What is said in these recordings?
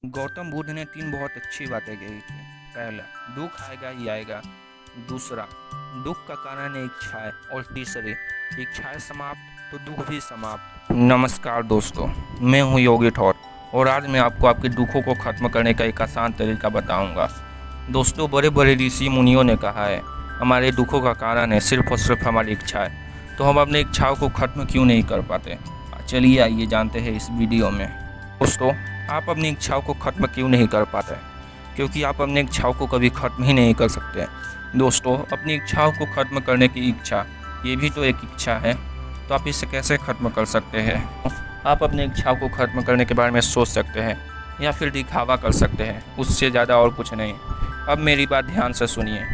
गौतम बुद्ध ने 3 बहुत अच्छी बातें कही थी। पहला, दुख आएगा ही आएगा। दूसरा, दुख का कारण है इच्छाएं। और तीसरी, इच्छाएं समाप्त तो दुख भी समाप्त। नमस्कार दोस्तों, मैं हूं योगी ठौर और आज मैं आपको आपके दुखों को खत्म करने का एक आसान तरीका बताऊंगा। दोस्तों, बड़े बड़े ऋषि मुनियों ने कहा है हमारे दुखों का कारण है सिर्फ और सिर्फ हमारी इच्छाएं। तो हम अपनी इच्छाओं को खत्म क्यों नहीं कर पाते? चलिए आइए जानते हैं इस वीडियो में। दोस्तों, आप अपनी इच्छाओं को ख़त्म क्यों नहीं कर पाते? क्योंकि आप अपनी इच्छाओं को कभी ख़त्म ही नहीं कर सकते। दोस्तों, अपनी इच्छाओं को ख़त्म करने की इच्छा, ये भी तो एक इच्छा है। तो आप इसे कैसे ख़त्म कर सकते हैं? आप अपनी इच्छाओं को ख़त्म करने के बारे में सोच सकते हैं या फिर दिखावा कर सकते हैं, उससे ज़्यादा और कुछ नहीं। अब मेरी बात ध्यान से सुनिए।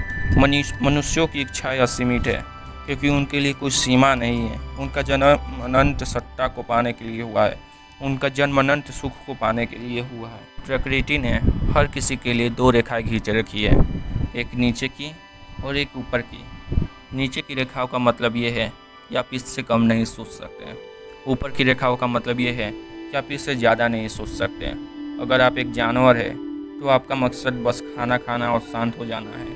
मनुष्यों की इच्छाएँ असीमित है क्योंकि उनके लिए कोई सीमा नहीं है। उनका जन्म अनंत सत्ता को पाने के लिए हुआ है। उनका जन्म अनंत सुख को पाने के लिए हुआ है। प्रकृति ने हर किसी के लिए 2 रेखाएं खींच रखी है, एक नीचे की और एक ऊपर की। नीचे की रेखाओं का मतलब ये है कि आप इससे कम नहीं सोच सकते हैं। ऊपर की रेखाओं का मतलब ये है कि आप इससे ज़्यादा नहीं सोच सकते हैं। अगर आप एक जानवर है तो आपका मकसद बस खाना खाना और शांत हो जाना है।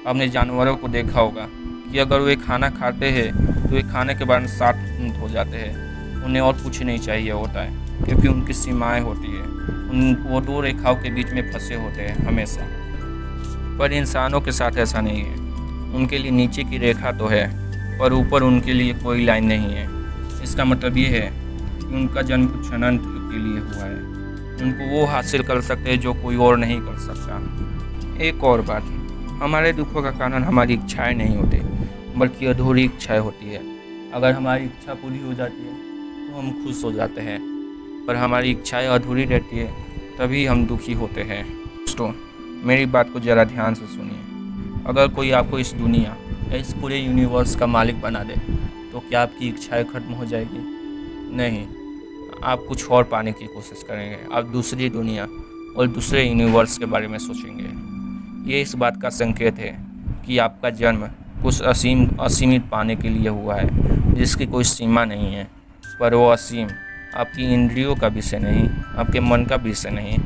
आपने जानवरों को देखा होगा कि अगर वे खाना खाते हैं तो वे खाने के बाद शांत हो जाते हैं। उन्हें और कुछ नहीं चाहिए होता है क्योंकि उनकी सीमाएं होती है। वो 2 रेखाओं के बीच में फंसे होते हैं हमेशा। पर इंसानों के साथ ऐसा नहीं है। उनके लिए नीचे की रेखा तो है पर ऊपर उनके लिए कोई लाइन नहीं है। इसका मतलब ये है कि उनका जन्म कुछ अनंत के लिए हुआ है। उनको वो हासिल कर सकते हैं जो कोई और नहीं कर सकता। एक और बात, हमारे दुखों का कारण हमारी इच्छाएं नहीं होती बल्कि अधूरी इच्छाएं होती है। अगर हमारी इच्छा पूरी हो जाती है तो हम खुश हो जाते हैं, पर हमारी इच्छाएं अधूरी रहती है तभी हम दुखी होते हैं। दोस्तों, मेरी बात को ज़रा ध्यान से सुनिए। अगर कोई आपको इस दुनिया या इस पूरे यूनिवर्स का मालिक बना दे तो क्या आपकी इच्छाएं खत्म हो जाएगी? नहीं, आप कुछ और पाने की कोशिश करेंगे। आप दूसरी दुनिया और दूसरे यूनिवर्स के बारे में सोचेंगे। ये इस बात का संकेत है कि आपका जन्म कुछ असीमित पाने के लिए हुआ है जिसकी कोई सीमा नहीं है। पर वो असीम आपकी इंद्रियों का विषय नहीं, आपके मन का विषय नहीं।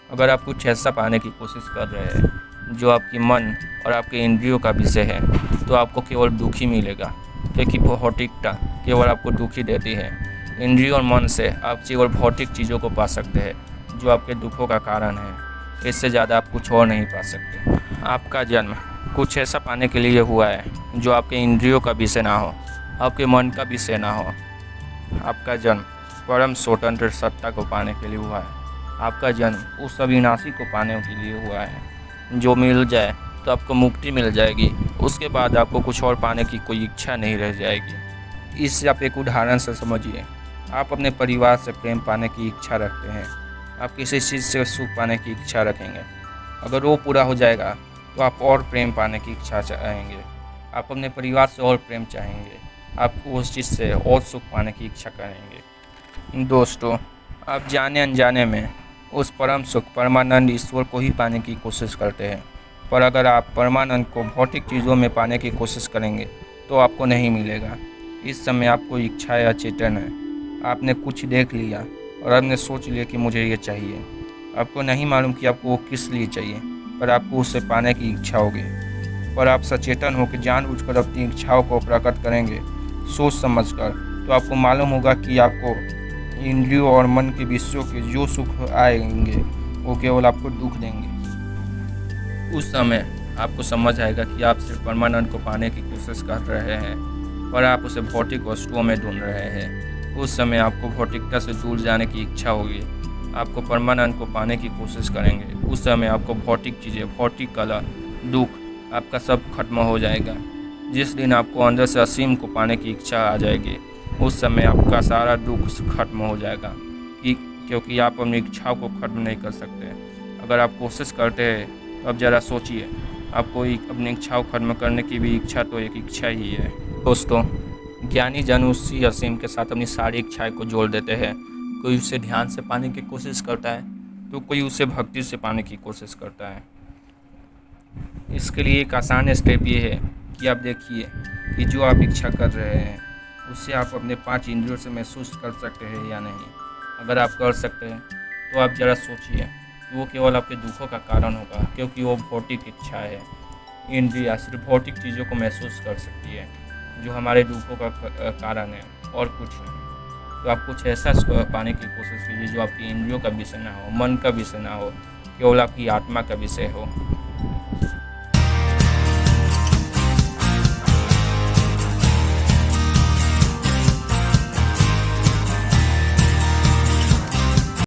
अगर आप कुछ ऐसा पाने की कोशिश कर रहे हैं जो आपके मन और आपके इंद्रियों का विषय है तो आपको केवल दुख ही मिलेगा, क्योंकि भौतिकता केवल आपको दुख ही देती है। इंद्रियों और मन से आप केवल भौतिक चीज़ों को पा सकते हैं जो आपके दुखों का कारण है। इससे ज़्यादा आप कुछ और नहीं पा सकते। आपका जन्म कुछ ऐसा पाने के लिए हुआ है जो आपके इंद्रियों का विषय ना हो, आपके मन का विषय ना हो। आपका जन्म परम स्वतंत्र सत्ता को पाने के लिए हुआ है। आपका जन्म उस अविनाशी को पाने के लिए हुआ है। जो मिल जाए तो आपको मुक्ति मिल जाएगी, उसके बाद आपको कुछ और पाने की कोई इच्छा नहीं रह जाएगी। इससे आप एक उदाहरण से समझिए। आप अपने परिवार से प्रेम पाने की इच्छा रखते हैं। आप किसी चीज़ से सुख पाने की इच्छा रखेंगे। अगर वो पूरा हो जाएगा तो आप और प्रेम पाने की इच्छा चाहेंगे। आप अपने परिवार से और प्रेम चाहेंगे। आप उस चीज़ से और सुख पाने की इच्छा करेंगे। दोस्तों, आप जाने अनजाने में उस परम सुख परमानंद ईश्वर को ही पाने की कोशिश करते हैं। पर अगर आप परमानंद को भौतिक चीज़ों में पाने की कोशिश करेंगे तो आपको नहीं मिलेगा। इस समय आपको इच्छाएं अचेतन है। आपने कुछ देख लिया और आपने सोच लिया कि मुझे ये चाहिए। आपको नहीं मालूम कि आपको वो किस लिए चाहिए, पर आपको उसे पाने की इच्छा होगी। पर आप सचेतन होकर जानबूझकर अपनी इच्छाओं को प्रकट करेंगे सोच समझकर, तो आपको मालूम होगा कि आपको इंद्रियों और मन के विषयों के जो सुख आएंगे वो केवल आपको दुख देंगे। उस समय आपको समझ आएगा कि आप सिर्फ परमानंद को पाने की कोशिश कर रहे हैं, पर आप उसे भौतिक वस्तुओं में ढूंढ रहे हैं। उस समय आपको भौतिकता से दूर जाने की इच्छा होगी। आपको परमानंद को पाने की कोशिश करेंगे। उस समय आपको भौतिक चीज़ें, भौतिक कला, दुख, आपका सब खत्म हो जाएगा। जिस दिन आपको अंदर से असीम को पाने की इच्छा आ जाएगी, उस समय आपका सारा दुख खत्म हो जाएगा, क्योंकि आप अपनी इच्छाओं को खत्म नहीं कर सकते। अगर आप कोशिश करते हैं तो अब ज़रा सोचिए, आपको अपनी इच्छाओं खत्म करने की भी इच्छा तो एक इच्छा ही है। दोस्तों, ज्ञानी जन उसी असीम के साथ अपनी सारी इच्छाएं को जोड़ देते हैं। कोई उसे ध्यान से पाने की कोशिश करता है तो कोई उसे भक्ति से पाने की कोशिश करता है। इसके लिए एक आसान स्टेप ये है कि आप देखिए कि जो आप इच्छा कर रहे हैं उससे आप अपने 5 इंद्रियों से महसूस कर सकते हैं या नहीं। अगर आप कर सकते हैं तो आप ज़रा सोचिए वो केवल आपके दुखों का कारण होगा, क्योंकि वो भौतिक इच्छा है। इंद्रियाँ सिर्फ भौतिक चीज़ों को महसूस कर सकती है जो हमारे दुखों का कारण है, और कुछ नहीं। तो आप कुछ ऐसा पाने की कोशिश कीजिए जो आपकी इंद्रियों का विषय ना हो, मन का विषय ना हो, केवल आपकी आत्मा का विषय हो।